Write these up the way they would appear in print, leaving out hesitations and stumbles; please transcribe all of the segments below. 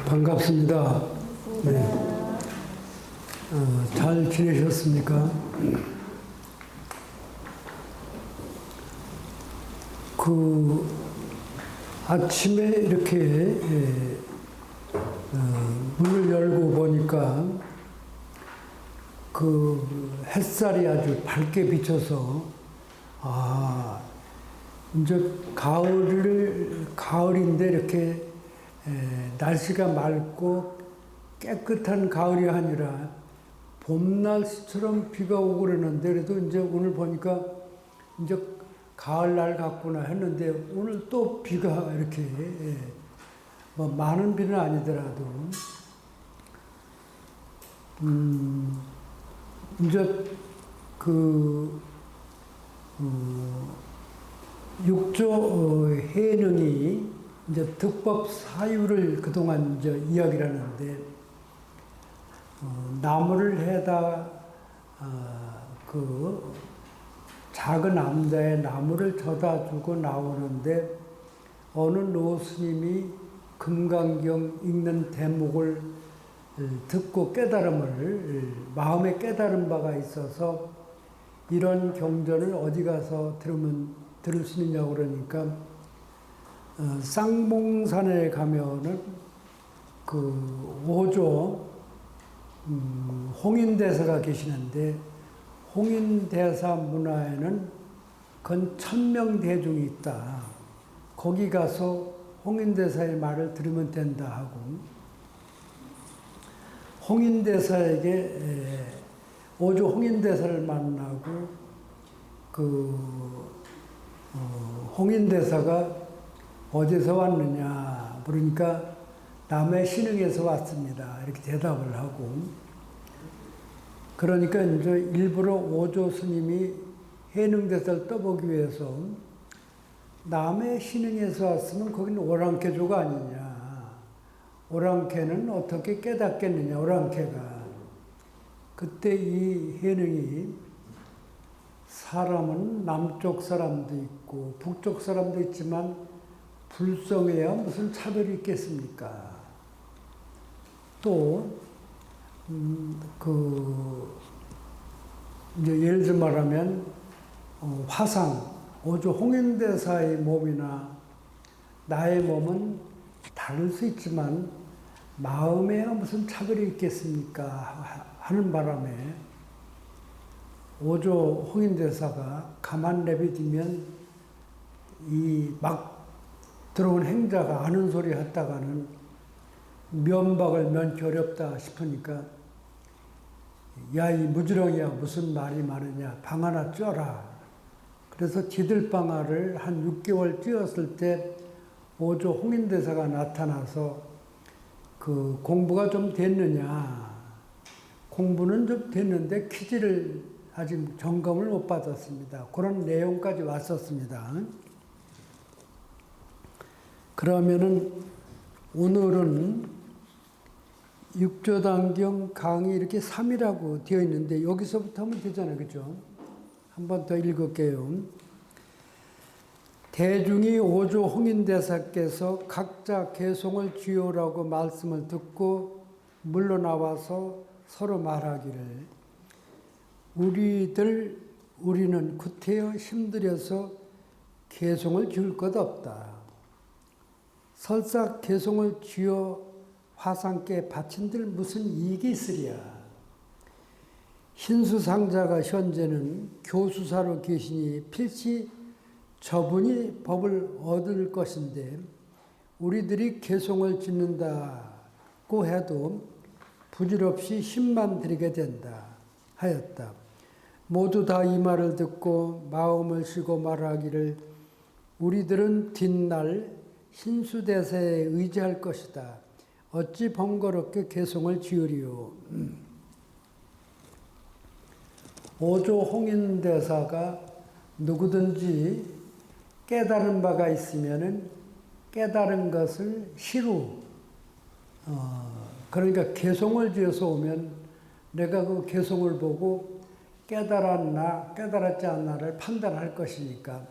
반갑습니다. 네. 잘 지내셨습니까? 그 아침에 이렇게 문을 열고 보니까 그 햇살이 아주 밝게 비쳐서 이제 가을인데 이렇게 날씨가 맑고 깨끗한 가을이 아니라 봄날씨처럼 비가 오고 그러는데, 그래도 이제 오늘 보니까 이제 가을날 같구나 했는데, 오늘 또 비가 이렇게, 뭐 많은 비는 아니더라도, 이제 육조 해능이 이제 득법 사유를 그동안 이제 이야기를 하는데, 나무를 해다 그 작은 암자에 나무를 져다 주고 나오는데, 어느 노스님이 금강경 읽는 대목을 듣고 마음에 깨달은 바가 있어서 이런 경전을 어디 가서 들을 수 있냐고 그러니까, 쌍봉산에 가면은 그 오조 홍인대사가 계시는데, 홍인대사 문화에는 건 1000명 대중이 있다. 거기 가서 홍인대사의 말을 들으면 된다 하고, 홍인대사에게 오조 홍인대사를 만나고 홍인대사가 어디서 왔느냐 그러니까 남해 신흥에서 왔습니다 이렇게 대답을 하고, 그러니까 이제 일부러 오조 스님이 해능대사를 떠보기 위해서 남해 신흥에서 왔으면 거기는 오랑캐조가 아니냐, 오랑캐는 어떻게 깨닫겠느냐, 오랑캐가. 그때 이 해능이 사람은 남쪽 사람도 있고 북쪽 사람도 있지만 불성해야 무슨 차별이 있겠습니까? 또, 이제 예를 들어 말하면, 오조 홍인대사의 몸이나 나의 몸은 다를 수 있지만 마음에야 무슨 차별이 있겠습니까? 하는 바람에 오조 홍인대사가 가만 내비두면 이 막 들어온 행자가 아는 소리 했다가는 면박을 면키 어렵다 싶으니까, 야, 이 무지렁이야, 무슨 말이 많으냐, 방 하나 쪄라. 그래서 지들방아를 한 6개월 찧었을 때 오조 홍인대사가 나타나서 그 공부가 좀 됐느냐, 공부는 좀 됐는데 퀴즈를 아직 점검을 못 받았습니다. 그런 내용까지 왔었습니다. 그러면은 오늘은 육조단경 강의 이렇게 3이라고 되어 있는데, 여기서부터 하면 되잖아요. 그죠? 한 번 더 읽을게요. 대중이 오조 홍인대사께서 각자 개송을 주요라고 말씀을 듣고 물러나와서 서로 말하기를, 우리는 구태여 힘들여서 개송을 지을 것 없다. 설사 개송을 지어 화상께 바친들 무슨 이익이 있으랴. hin수상자가 현재는 교수사로 계시니 필시 저분이 법을 얻을 것인데, 우리들이 개송을 짓는다고 해도 부질없이 힘만 들이게 된다 하였다. 모두 다 이 말을 듣고 마음을 쉬고 말하기를, 우리들은 뒷날 hin수대사에 의지할 것이다. 어찌 번거롭게 개송을 지으리요. 오조 홍인대사가 누구든지 깨달은 바가 있으면은 깨달은 것을 시루, 그러니까 개송을 지어서 오면 내가 그 개송을 보고 깨달았나 깨달았지 않나를 판단할 것이니까,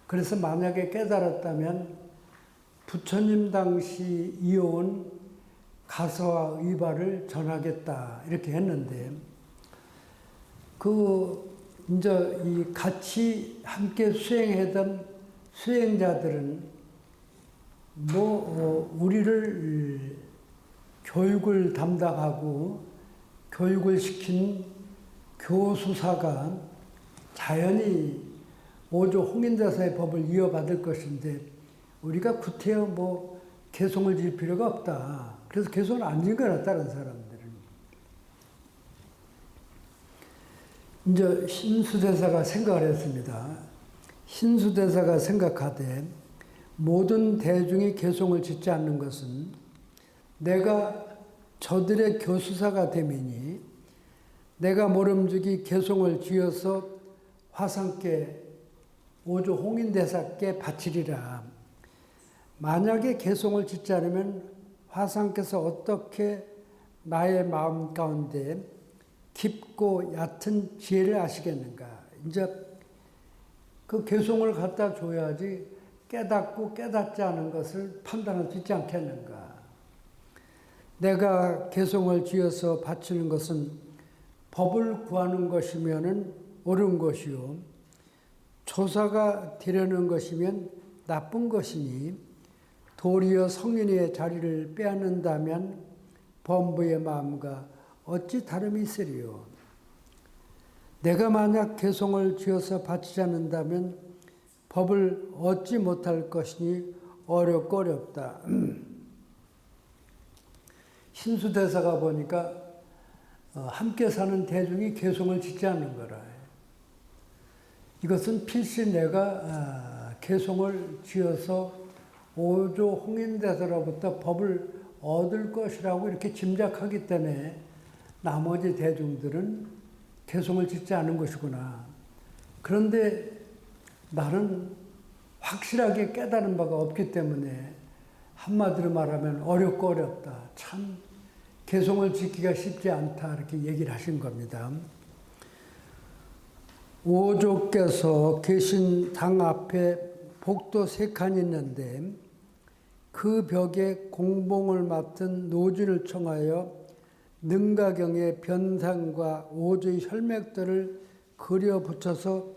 그래서 만약에 깨달았다면 부처님 당시 이어온 가서와 의발을 전하겠다 이렇게 했는데 이제 이 같이 함께 수행하던 수행자들은 우리를 교육을 담당하고 교육을 시킨 교수사가 자연히 5조 홍인대사의 법을 이어받을 것인데 우리가 구태여 개송을 질 필요가 없다. 그래서 개송을 안 진 거나 다른 사람들은. 이제 신수대사가 생각을 했습니다. 신수대사가 생각하되 모든 대중이 개송을 짓지 않는 것은 내가 저들의 교수사가 됨이니 내가 모름지기 개송을 지어서 화상께 5조 홍인대사께 바치리라. 만약에 개송을 짓지 않으면 화상께서 어떻게 나의 마음 가운데 깊고 얕은 지혜를 아시겠는가. 이제 그 개송을 갖다 줘야지 깨닫고 깨닫지 않은 것을 판단할 수 있지 않겠는가. 내가 개송을 지어서 바치는 것은 법을 구하는 것이면은 옳은 것이요. 조사가 되려는 것이면 나쁜 것이니 도리어 성인의 자리를 빼앗는다면 범부의 마음과 어찌 다름이 있으리요. 내가 만약 개송을 지어서 바치지 않는다면 법을 얻지 못할 것이니 어렵고 어렵다. 신수대사가 보니까 함께 사는 대중이 개송을 짓지 않는 거라. 이것은 필시 내가 개송을 지어서 5조 홍인대사로부터 법을 얻을 것이라고 이렇게 짐작하기 때문에 나머지 대중들은 개송을 짓지 않은 것이구나. 그런데 나는 확실하게 깨달은 바가 없기 때문에 한마디로 말하면 어렵고 어렵다. 참 개송을 짓기가 쉽지 않다. 이렇게 얘기를 하신 겁니다. 5조께서 계신 당 앞에 복도 3칸이 있는데 그 벽에 공봉을 맡은 노진을 청하여 능가경의 변상과 5조의 혈맥들을 그려 붙여서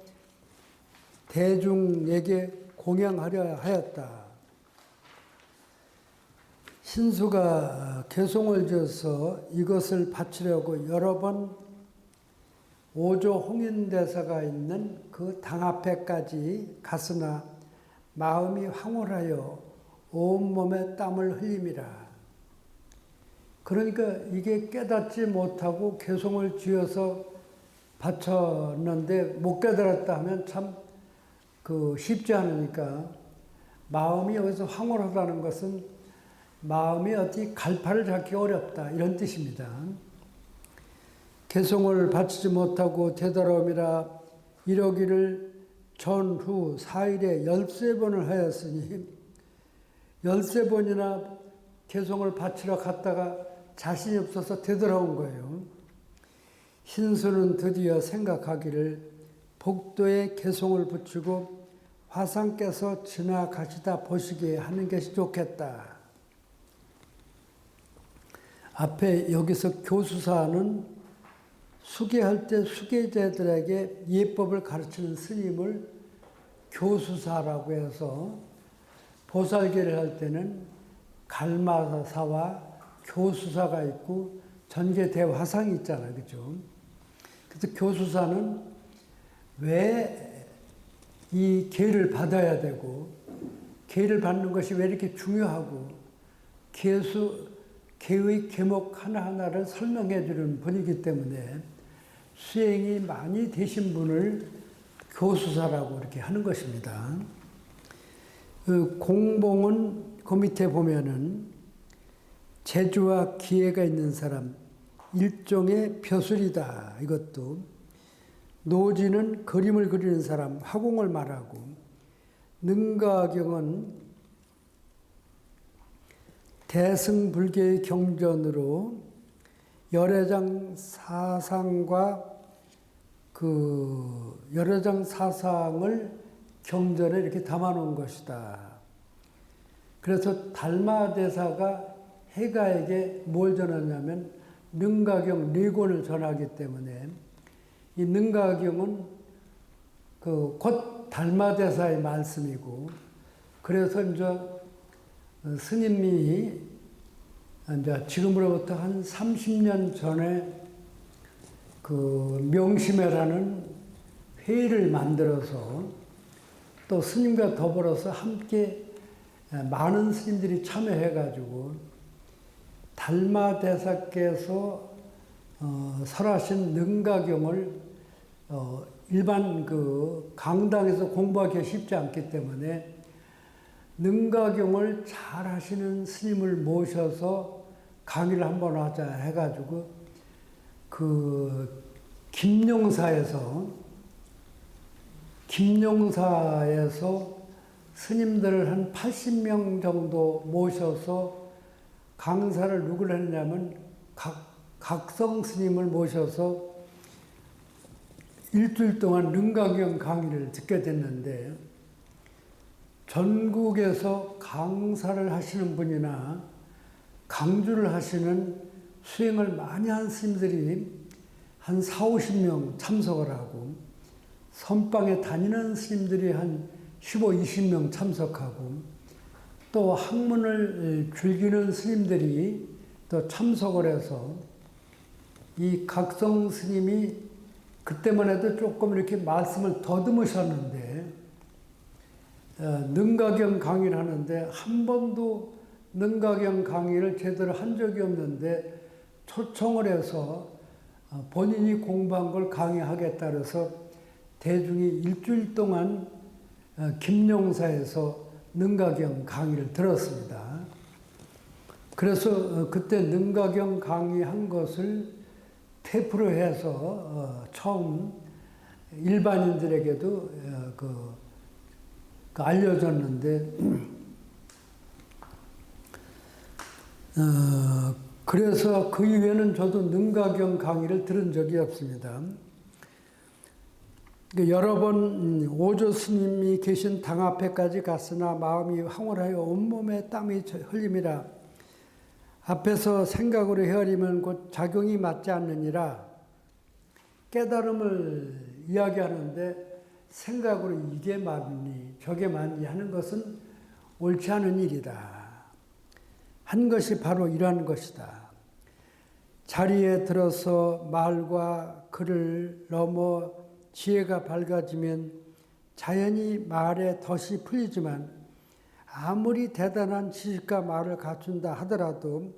대중에게 공양하려 하였다. 신수가 개송을 지어서 이것을 바치려고 여러 번 5조 홍인대사가 있는 그 당 앞에까지 갔으나 마음이 황홀하여 온몸에 땀을 흘림이라. 그러니까 이게 깨닫지 못하고 개송을 지어서 바쳤는데 못 깨달았다 하면 참 쉽지 않으니까 마음이 여기서 황홀하다는 것은 마음이 어디 갈파를 잡기 어렵다 이런 뜻입니다. 개송을 바치지 못하고 되돌아옴이라 이러기를 전후 4일에 13번을 하였으니 13번이나 개송을 바치러 갔다가 자신이 없어서 되돌아온 거예요. 신수는 드디어 생각하기를 복도에 개송을 붙이고 화상께서 지나가시다 보시게 하는 것이 좋겠다. 앞에 여기서 교수사는 수계할 때 수계자들에게 예법을 가르치는 스님을 교수사라고 해서 보살계를 할 때는 갈마사와 교수사가 있고 전계대화상이 있잖아요. 그죠? 그래서 교수사는 왜 이 계를 받아야 되고 계를 받는 것이 왜 이렇게 중요하고 계의 계목 하나하나를 설명해 주는 분이기 때문에 수행이 많이 되신 분을 교수사라고 이렇게 하는 것입니다. 그 공봉은 그 밑에 보면은 재주와 기회가 있는 사람, 일종의 벼슬이다. 이것도 노지는 그림을 그리는 사람, 화공을 말하고 능가경은 대승불교의 경전으로 열애장 사상과 열애장 사상을 경전에 이렇게 담아놓은 것이다. 그래서 달마대사가 해가에게 뭘 전하냐면 능가경 네 권을 전하기 때문에 이 능가경은 곧 달마대사의 말씀이고 그래서 이제 스님이 이제 지금으로부터 한 30년 전에 명심회라는 회의를 만들어서 또 스님과 더불어서 함께 많은 스님들이 참여해가지고 달마대사께서 설하신 능가경을 일반 강당에서 공부하기 쉽지 않기 때문에 능가경을 잘 하시는 스님을 모셔서 강의를 한번 하자 해가지고 김용사에서 스님들을 한 80명 정도 모셔서 강사를 누구를 했냐면 각성 스님을 모셔서 일주일 동안 능가경 강의를 듣게 됐는데 전국에서 강사를 하시는 분이나 강주를 하시는 수행을 많이 한 스님들이 한 40~50명 참석을 하고 선방에 다니는 스님들이 한 15~20명 참석하고 또 학문을 즐기는 스님들이 또 참석을 해서 이 각성 스님이 그때만 해도 조금 이렇게 말씀을 더듬으셨는데 능가경 강의를 하는데 한 번도 능가경 강의를 제대로 한 적이 없는데 초청을 해서 본인이 공부한 걸 강의하겠다 그래서 대중이 일주일 동안 김용사에서 능가경 강의를 들었습니다. 그래서 그때 능가경 강의한 것을 테이프로 해서 처음 일반인들에게도 알려졌는데 그래서 그 이후에는 저도 능가경 강의를 들은 적이 없습니다. 여러 번 오조 스님이 계신 당 앞에까지 갔으나 마음이 황홀하여 온몸에 땀이 흘림이라 앞에서 생각으로 헤아리면 곧 작용이 맞지 않느니라 깨달음을 이야기하는데 생각으로 이게 맞니 저게 맞니 하는 것은 옳지 않은 일이다. 한 것이 바로 이러한 것이다. 자리에 들어서 말과 글을 넘어 지혜가 밝아지면 자연히 말에 덫이 풀리지만 아무리 대단한 지식과 말을 갖춘다 하더라도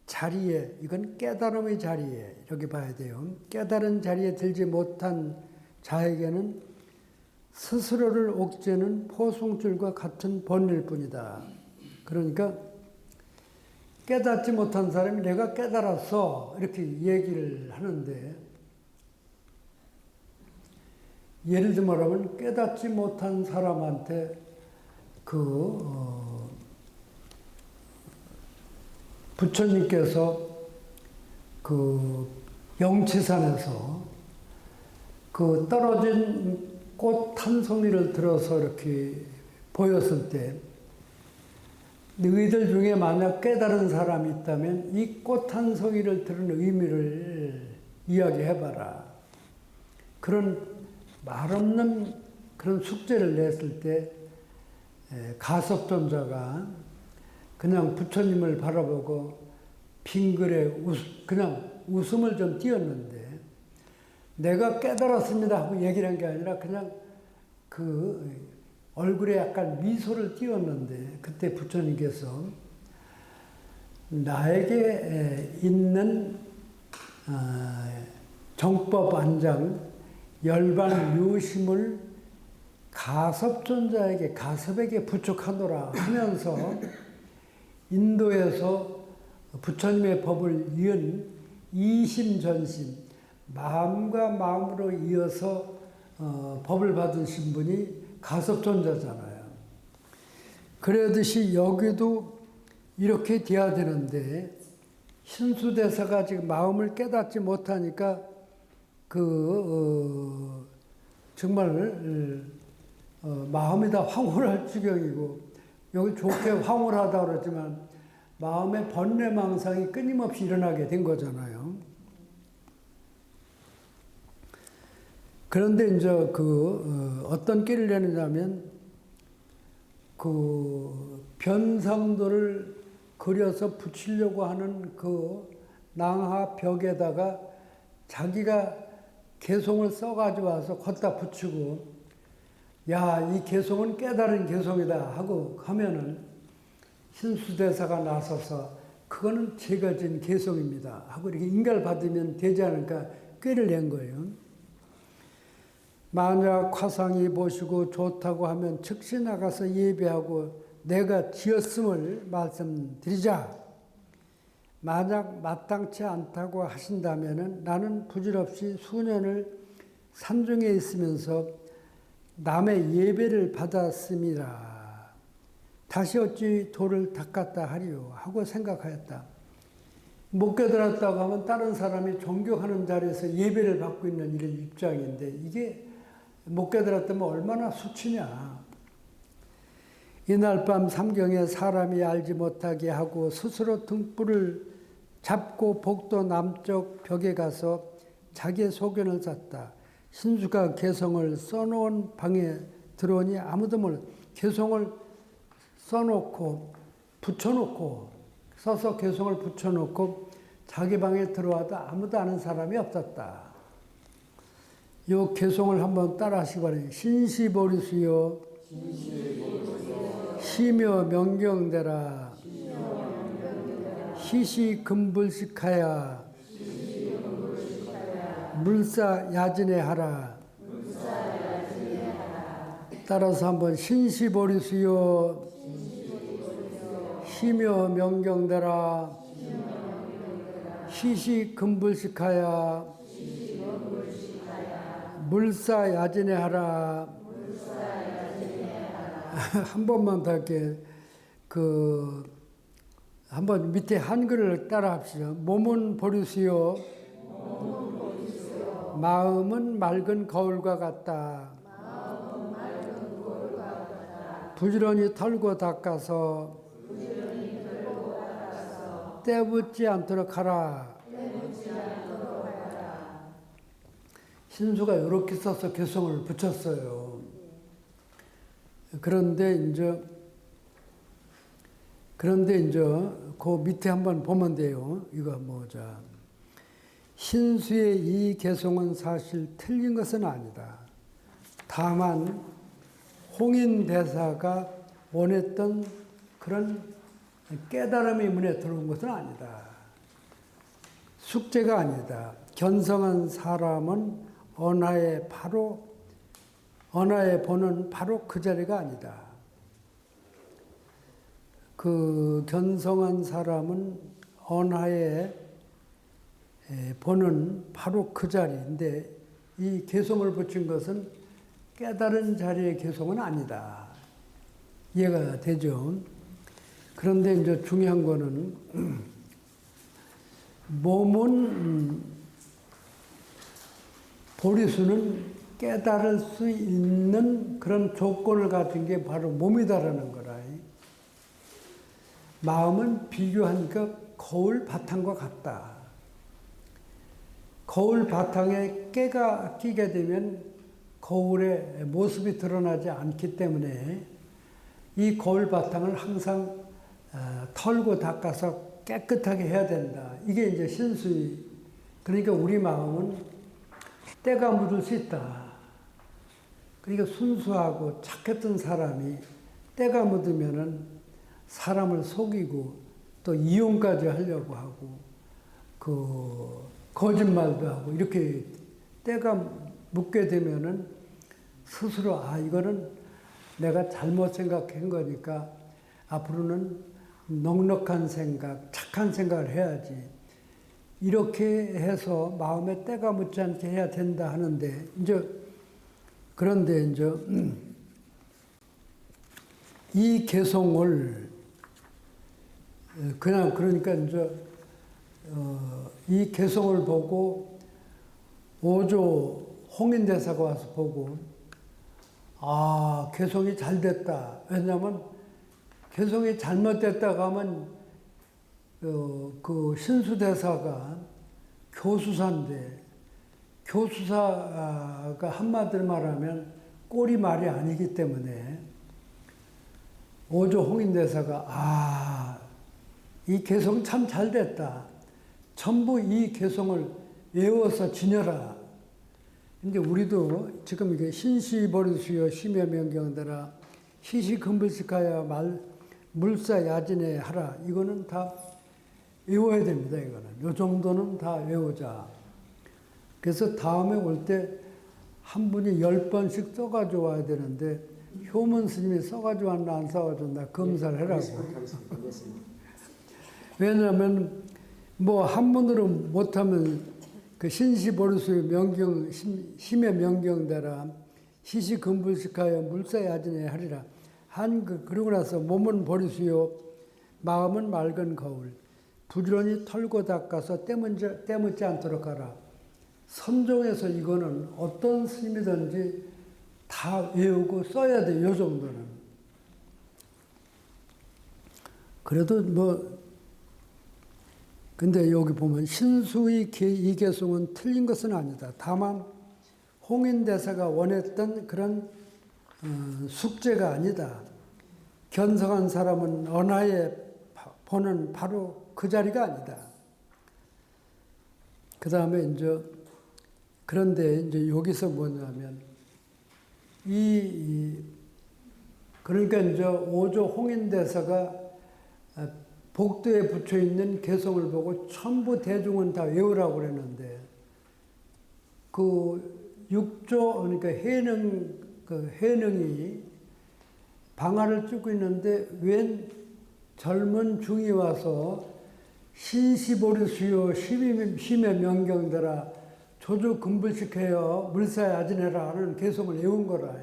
자리에, 이건 깨달음의 자리에, 이렇게 봐야 돼요. 깨달은 자리에 들지 못한 자에게는 스스로를 옥죄는 포승줄과 같은 번일 뿐이다. 그러니까 깨닫지 못한 사람이 내가 깨달았어 이렇게 얘기를 하는데 예를 들면 깨닫지 못한 사람한테 부처님께서 영치산에서 떨어진 꽃 한 송이를 들어서 이렇게 보였을 때 너희들 중에 만약 깨달은 사람이 있다면 이 꽃 한 송이를 들은 의미를 이야기해봐라. 그런 말없는 그런 숙제를 냈을 때 가섭존자가 그냥 부처님을 바라보고 빙글에 그냥 웃음을 좀 띄었는데 내가 깨달았습니다 하고 얘기를 한 게 아니라 그냥 얼굴에 약간 미소를 띄웠는데 그때 부처님께서 나에게 있는 정법 안장 열반 묘심을 가섭에게 부축하노라 하면서 인도에서 부처님의 법을 이은 이심전심 마음과 마음으로 이어서 법을 받으신 분이 가섭존자잖아요. 그러듯이 여기도 이렇게 돼야 되는데 신수대사가 지금 마음을 깨닫지 못하니까 정말 마음이 다 황홀할 지경이고 여기 좋게 황홀하다 그러지만 마음의 번뇌망상이 끊임없이 일어나게 된 거잖아요. 그런데 이제 어떤 끼를 내느냐면 그 변성도를 그려서 붙이려고 하는 그 낭하 벽에다가 자기가 개송을 써가지고 와서 걷다 붙이고, 야, 이 개송은 깨달은 개송이다 하고 하면은 신수대사가 나서서 그거는 제가 진 개송입니다 하고 이렇게 인가를 받으면 되지 않을까 꾀를 낸 거예요. 만약 화상이 보시고 좋다고 하면 즉시 나가서 예배하고 내가 지었음을 말씀드리자. 만약 마땅치 않다고 하신다면 나는 부질없이 수년을 산중에 있으면서 남의 예배를 받았음이라. 다시 어찌 돌을 닦았다 하리요 하고 생각하였다. 못 깨달았다고 하면 다른 사람이 존경하는 자리에서 예배를 받고 있는 이런 입장인데 이게 못 깨달았다면 얼마나 수치냐. 이날 밤 삼경에 사람이 알지 못하게 하고 스스로 등불을 잡고 복도 남쪽 벽에 가서 자기의 소견을 샀다. 신수가 개성을 써놓은 방에 들어오니 아무도 몰라. 개성을 써놓고 붙여놓고 써서 개성을 붙여놓고 자기 방에 들어와도 아무도 아는 사람이 없었다. 요 개성을 한번 따라 하시기 바랍니다. 신시보리수요 시며 명경대라 시시금불식하야 물사 야진해하라. 따라서 한번 신시보리수요 시며 명경대라 시시금불식하야 물사 야진해하라. 한 번만 더 할게. 한번 밑에 한글을 따라 합시다. 몸은 보리수요 마음은 맑은 거울과 같다. 부지런히 털고 닦아서 때붙지 않도록 하라. 신수가 이렇게 써서 개성을 붙였어요. 그런데 이제 그 밑에 한번 보면 돼요. 이거 뭐자. 신수의 이 개성은 사실 틀린 것은 아니다. 다만 홍인대사가 원했던 그런 깨달음이 문에 들어온 것은 아니다. 숙제가 아니다. 견성한 사람은 언하에 보는 바로 그 자리가 아니다. 그 견성한 사람은 언하에 보는 바로 그 자리인데 이 개성을 붙인 것은 깨달은 자리의 개성은 아니다. 이해가 되죠? 그런데 이제 중요한 거는 몸은 보리수는 깨달을 수 있는 그런 조건을 가진 게 바로 몸이다라는 거라. 마음은 비교하니까 거울 바탕과 같다. 거울 바탕에 깨가 끼게 되면 거울의 모습이 드러나지 않기 때문에 이 거울 바탕을 항상 털고 닦아서 깨끗하게 해야 된다. 이게 이제 신수의. 그러니까 우리 마음은 때가 묻을 수 있다. 그러니까 순수하고 착했던 사람이 때가 묻으면은 사람을 속이고 또 이용까지 하려고 하고 거짓말도 하고 이렇게 때가 묻게 되면은 스스로 이거는 내가 잘못 생각한 거니까 앞으로는 넉넉한 생각, 착한 생각을 해야지. 이렇게 해서 마음에 때가 묻지 않게 해야 된다 하는데 그런데 이 개성을 그러니까 이 개성을 보고 오조 홍인대사가 와서 보고 개성이 잘 됐다. 왜냐하면 개성이 잘못됐다고 하면 그 신수대사가 교수사인데 교수사가 한마디로 말하면 꼴이 말이 아니기 때문에 오조 홍인대사가 이 개성 참 잘됐다. 전부 이 개성을 외워서 지녀라. 근데 우리도 지금 이게 신시보리수여 심야명경대라 시시금불식하여 물사야진에 하라. 이거는 다 외워야 됩니다. 이거는 요 정도는 다 외우자. 그래서 다음에 올 때 한 분이 10번씩 써가지고 와야 되는데 효문 스님이 써가지고 왔나 안 써가지고 왔나 검사를 해라고. 왜냐하면 뭐 한문으로 못하면 그 신시보리수의 명경 심의 명경대라 시시금불식하여 물사야진에 하리라. 그러고 나서 몸은 보리수요 마음은 맑은 거울 부지런히 털고 닦아서 때묻지 않도록 하라. 선종에서 이거는 어떤 스님이든지 다 외우고 써야 돼. 요 정도는. 그래도 뭐 근데 여기 보면 신수의 이 개송은 틀린 것은 아니다. 다만 홍인대사가 원했던 그런 숙제가 아니다. 견성한 사람은 언하에 보는 바로 그 자리가 아니다. 그 다음에 그런데 여기서 뭐냐면 그러니까 오조 홍인대사가 복도에 붙여 있는 개성을 보고 전부 대중은 다 외우라고 그랬는데 그 육조 그러니까 해능이 방아를 찢고 있는데 웬 젊은 중이 와서 신시보리수요 심의 명경대라 조주 금불식해요 물사야진해라 하는 개성을 외운 거라.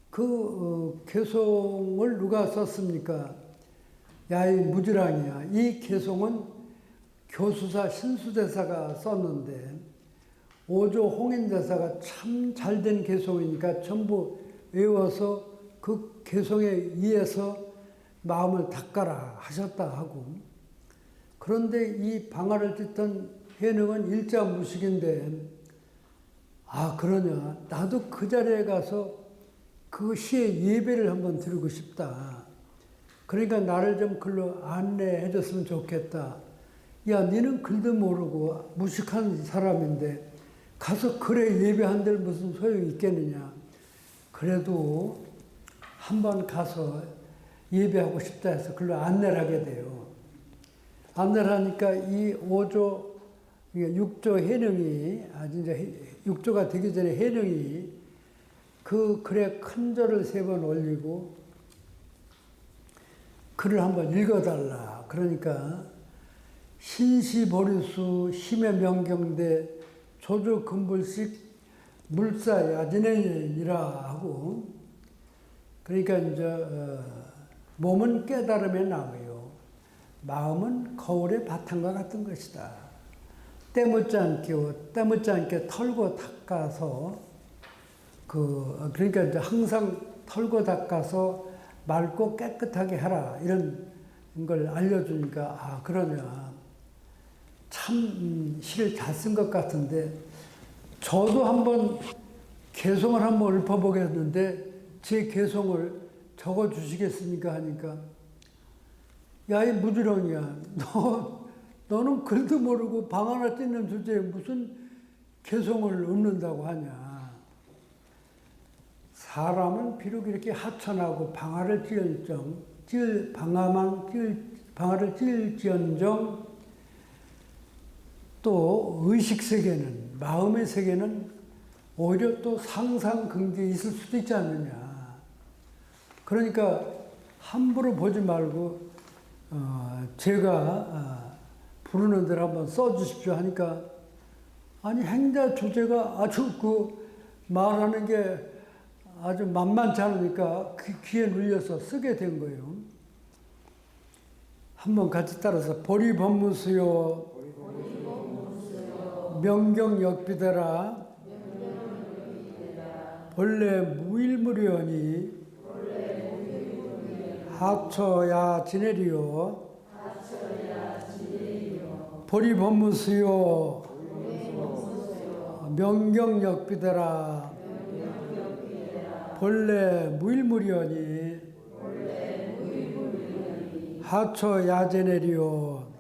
그 개성을 누가 썼습니까? 야, 이 무지랑이야. 이 개성은 교수사 신수대사가 썼는데 오조 홍인대사가 참 잘된 개성이니까 전부 외워서 그 개성에 의해서 마음을 닦아라 하셨다 하고 그런데 이 방아를 찢던 해능은 일자무식인데 그러냐 나도 그 자리에 가서 그 시의 예배를 한번 드리고 싶다. 그러니까 나를 좀 글로 안내해 줬으면 좋겠다. 야, 너는 글도 모르고 무식한 사람인데 가서 글에 예배한들 무슨 소용이 있겠느냐. 그래도 한번 가서 예배하고 싶다 해서 글로 안내를 하게 돼요. 안내를 하니까 이 5조, 6조 해능이, 이제 6조가 되기 전에 해능이 그 글에 큰 절을 3번 올리고 글을 한번 읽어달라. 그러니까 신시보리수 심의 명경대 조주 금불식 물사야진이라 하고 그러니까 이제 몸은 깨달음에 나무요 마음은 거울의 바탕과 같은 것이다. 때묻지 않게 털고 닦아서 그러니까 이제 항상 털고 닦아서 맑고 깨끗하게 하라 이런 걸 알려주니까 그러냐 참 시를 잘 쓴 것 같은데 저도 한번 개성을 한번 읊어보겠는데 제 개성을 적어주시겠습니까 하니까 야, 이 무지렁이야. 너는 글도 모르고 방 하나 찢는 주제에 무슨 개성을 읊는다고 하냐. 사람은 비록 이렇게 하천하고 방아를 방아를 찢을지언정 또 의식세계는, 마음의 세계는 오히려 또 상상긍정이 있을 수도 있지 않느냐. 그러니까 함부로 보지 말고 제가 부르는 대로 한번 써주십시오 하니까 아니 행자 주제가 아주 말하는 게 아주 만만치 않으니까 귀에 눌려서 쓰게 된 거예요. 한번 같이 따라서 보리법무수요 명경역비대라 본래 무일무리언이 하초야 지내리요 보리법무수요 명경역비대라 본래 무일무리하니 하초야제내리요.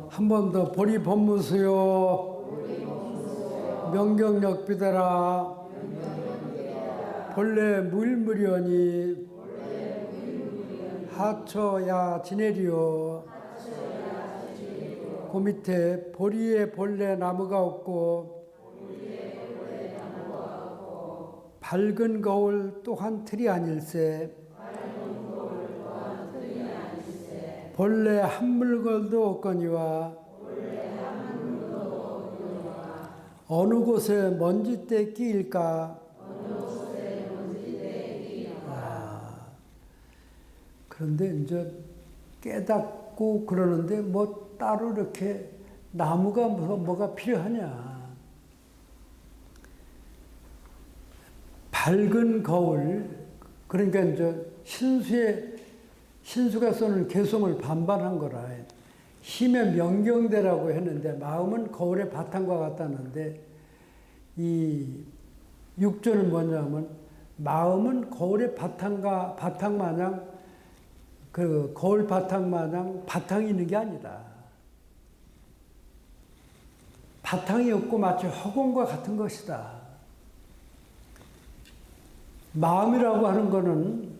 한 번 더 보리법무수요 명경역비대라 본래 무일무리하니 하초야 지내리요. 그 밑에 보리에 본래 나무가 없고 밝은 거울 또한 틀이 아닐세. 본래 한 물건도 없거니와 어느 곳에 먼지때 끼일까. 그런데 이제 깨닫고 그러는데 뭐 따로 이렇게 나무가 뭐가 필요하냐. 밝은 거울, 그러니까 이제 신수가 쓰는 개성을 반반한 거라. 힘의 명경대라고 했는데 마음은 거울의 바탕과 같다는데 이 육조는 뭐냐면 마음은 거울의 바탕 마냥 그 거울 바탕 마냥 바탕이 있는 게 아니다. 바탕이 없고 마치 허공과 같은 것이다. 마음이라고 하는 거는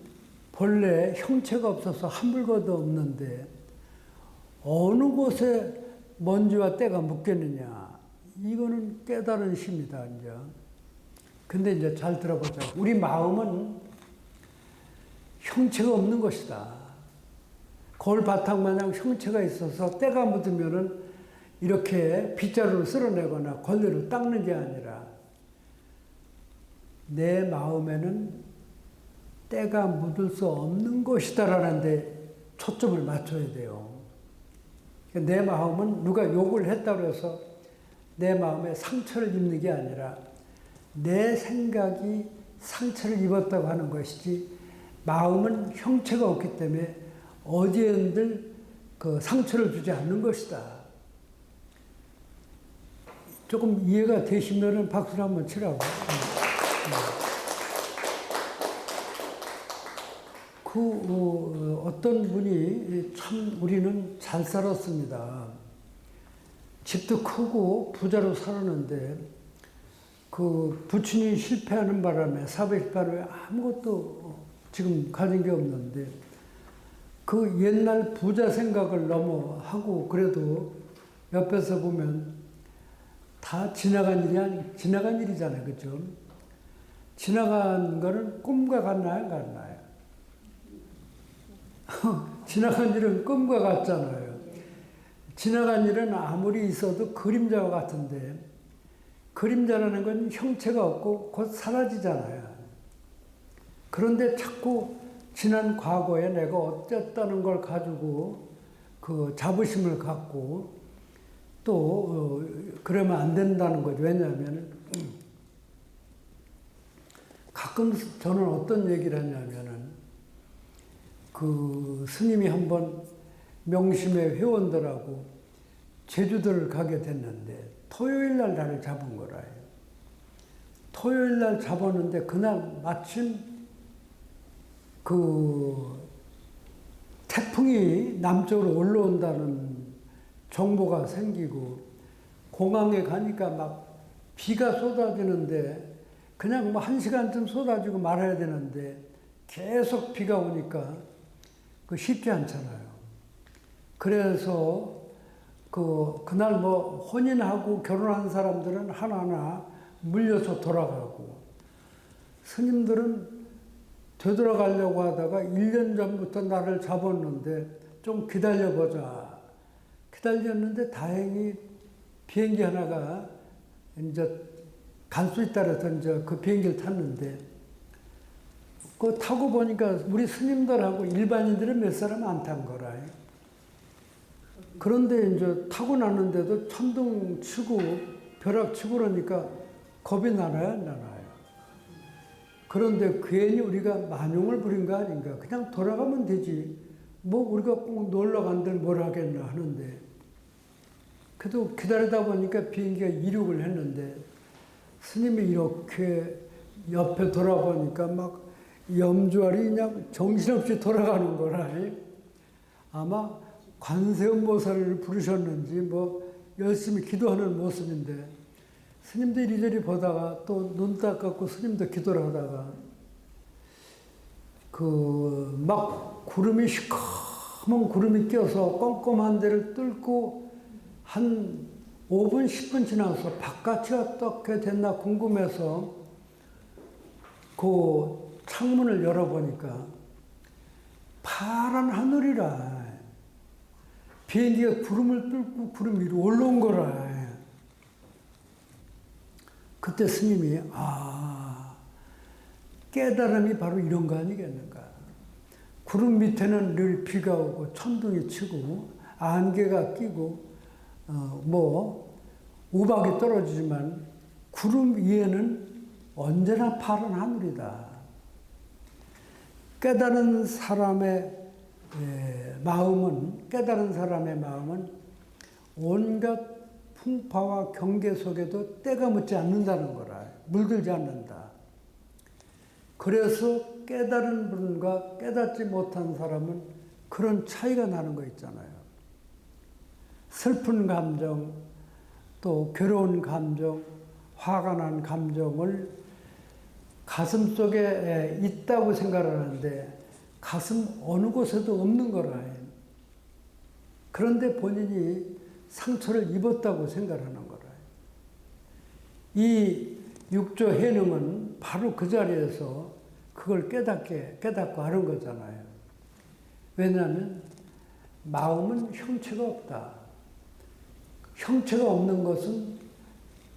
본래 형체가 없어서 한 물건도 없는데 어느 곳에 먼지와 때가 묻겠느냐. 이거는 깨달은 심이다, 이제. 근데 이제 잘 들어보자. 우리 마음은 형체가 없는 것이다. 거울 바탕 마냥 형체가 있어서 때가 묻으면은 이렇게 빗자루를 쓸어내거나 걸레로 닦는 게 아니라 내 마음에는 때가 묻을 수 없는 것이다라는 데 초점을 맞춰야 돼요. 내 마음은 누가 욕을 했다고 해서 내 마음에 상처를 입는 게 아니라 내 생각이 상처를 입었다고 하는 것이지 마음은 형체가 없기 때문에 어디에들 그 상처를 주지 않는 것이다. 조금 이해가 되시면은 박수를 한번 치라고. 어떤 분이 참 우리는 잘 살았습니다. 집도 크고 부자로 살았는데 그 부친이 실패하는 바람에 사회 실패하는 바람에 아무것도 지금 가진 게 없는데 그 옛날 부자 생각을 너무 하고 그래도 옆에서 보면 다 지나간 일이잖아요. 그죠? 지나간 거는 꿈과 같나요? 같나요? 지나간 일은 꿈과 같잖아요. 지나간 일은 아무리 있어도 그림자와 같은데 그림자라는 건 형체가 없고 곧 사라지잖아요. 그런데 자꾸 지난 과거에 내가 어땠다는 걸 가지고 그 자부심을 갖고 또 그러면 안 된다는 거죠. 왜냐하면 가끔 저는 어떤 얘기를 하냐면은 그 스님이 한번 명심의 회원들하고 제주도를 가게 됐는데 토요일 날 나를 잡은 거라요. 토요일 날 잡았는데 그날 마침 그 태풍이 남쪽으로 올라온다는 정보가 생기고 공항에 가니까 막 비가 쏟아지는데 그냥 뭐 1시간쯤 쏟아지고 말아야 되는데 계속 비가 오니까 그 쉽지 않잖아요. 그래서 그날 뭐 혼인하고 결혼한 사람들은 하나하나 물려서 돌아가고 스님들은 되돌아가려고 하다가 1년 전부터 나를 잡았는데 좀 기다려보자. 기다렸는데 다행히 비행기 하나가 이제 갈 수 있다 그래서 이제 그 비행기를 탔는데 그거 타고 보니까 우리 스님들하고 일반인들은 몇 사람 안 탄 거라. 그런데 이제 타고 났는데도 천둥 치고 벼락 치고 그러니까 겁이 나나요? 안 나나요? 그런데 괜히 우리가 만용을 부린 거 아닌가. 그냥 돌아가면 되지. 뭐 우리가 꼭 놀러 간들 뭘 하겠나 하는데 그래도 기다리다 보니까 비행기가 이륙을 했는데 스님이 이렇게 옆에 돌아보니까 막 염주알이 그냥 정신없이 돌아가는 거라. 아마 관세음보살을 부르셨는지 뭐 열심히 기도하는 모습인데 스님도 이리저리 보다가 또 눈 딱 감고 스님도 기도를 하다가 그 막 구름이 시커먼 구름이 껴서 껌껌한 데를 뚫고 한 5분, 10분 지나서 바깥이 어떻게 됐나 궁금해서 그 창문을 열어보니까 파란 하늘이라. 비행기가 구름을 뚫고 구름 위로 올라온 거라. 그때 스님이 깨달음이 바로 이런 거 아니겠는가. 구름 밑에는 늘 비가 오고 천둥이 치고 안개가 끼고 우박이 떨어지지만 구름 위에는 언제나 파란 하늘이다. 깨달은 사람의 마음은 온갖 풍파와 경계 속에도 때가 묻지 않는다는 거라. 물들지 않는다. 그래서 깨달은 분과 깨닫지 못한 사람은 그런 차이가 나는 거 있잖아요. 슬픈 감정, 또 괴로운 감정, 화가 난 감정을 가슴 속에 있다고 생각하는데 가슴 어느 곳에도 없는 거라. 그런데 본인이 상처를 입었다고 생각하는 거라. 이 육조 해능은 바로 그 자리에서 그걸 깨닫고 하는 거잖아요. 왜냐하면 마음은 형체가 없다. 형체가 없는 것은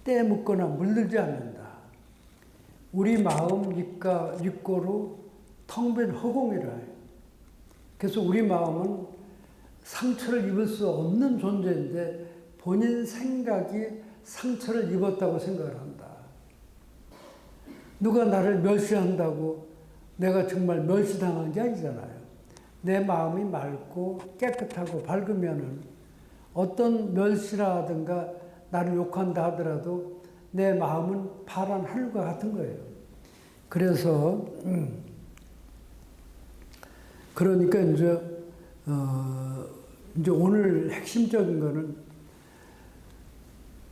때 묻거나 물들지 않는다. 우리 마음 입고로 텅 빈 허공이라. 그래서 우리 마음은 상처를 입을 수 없는 존재인데 본인 생각이 상처를 입었다고 생각을 한다. 누가 나를 멸시한다고 내가 정말 멸시당한 게 아니잖아요. 내 마음이 맑고 깨끗하고 밝으면은 어떤 멸시라든가 나를 욕한다 하더라도 내 마음은 파란 하늘과 같은 거예요. 그래서 그러니까 이제 오늘 핵심적인 거는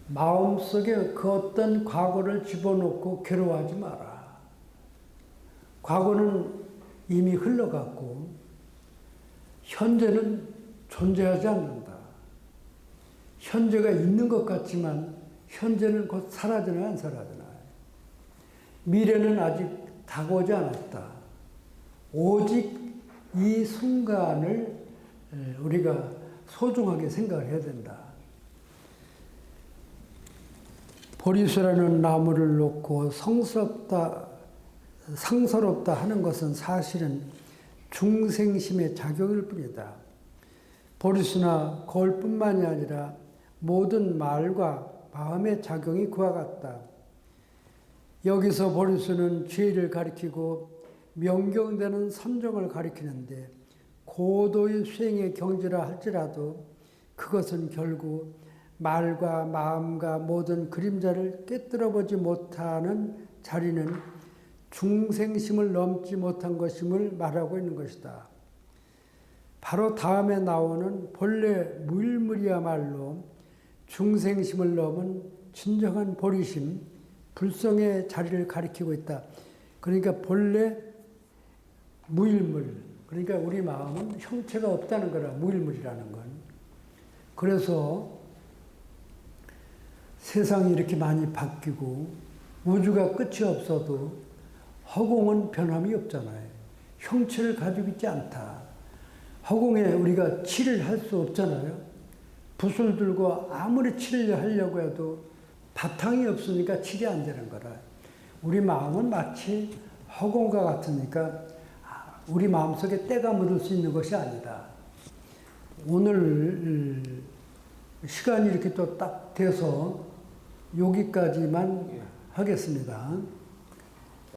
마음속에 그 어떤 과거를 집어넣고 괴로워하지 마라. 과거는 이미 흘러갔고 현재는 존재하지 않는다. 현재가 있는 것 같지만 현재는 곧 사라지나 안 사라지나. 미래는 아직 다가오지 않았다. 오직 이 순간을 우리가 소중하게 생각을 해야 된다. 보리수라는 나무를 놓고 상서롭다 하는 것은 사실은 중생심의 작용일 뿐이다. 보리수나 거울뿐만이 아니라 모든 말과 마음의 작용이 그와 같다. 여기서 보리수는 죄를 가리키고 명경되는 선정을 가리키는데 고도의 수행의 경지라 할지라도 그것은 결국 말과 마음과 모든 그림자를 꿰뚫어보지 못하는 자리는 중생심을 넘지 못한 것임을 말하고 있는 것이다. 바로 다음에 나오는 본래 무일물이야말로 중생심을 넘은 진정한 보리심, 불성의 자리를 가리키고 있다. 그러니까 본래 무일물, 그러니까 우리 마음은 형체가 없다는 거라, 무일물이라는 건. 그래서 세상이 이렇게 많이 바뀌고 우주가 끝이 없어도 허공은 변함이 없잖아요. 형체를 가지고 있지 않다. 허공에 우리가 칠을 할 수 없잖아요. 붓을 들고 아무리 칠을 하려고 해도 바탕이 없으니까 칠이 안 되는 거라. 우리 마음은 마치 허공과 같으니까 우리 마음속에 때가 묻을 수 있는 것이 아니다. 오늘 시간이 이렇게 또 딱 돼서 여기까지만 하겠습니다.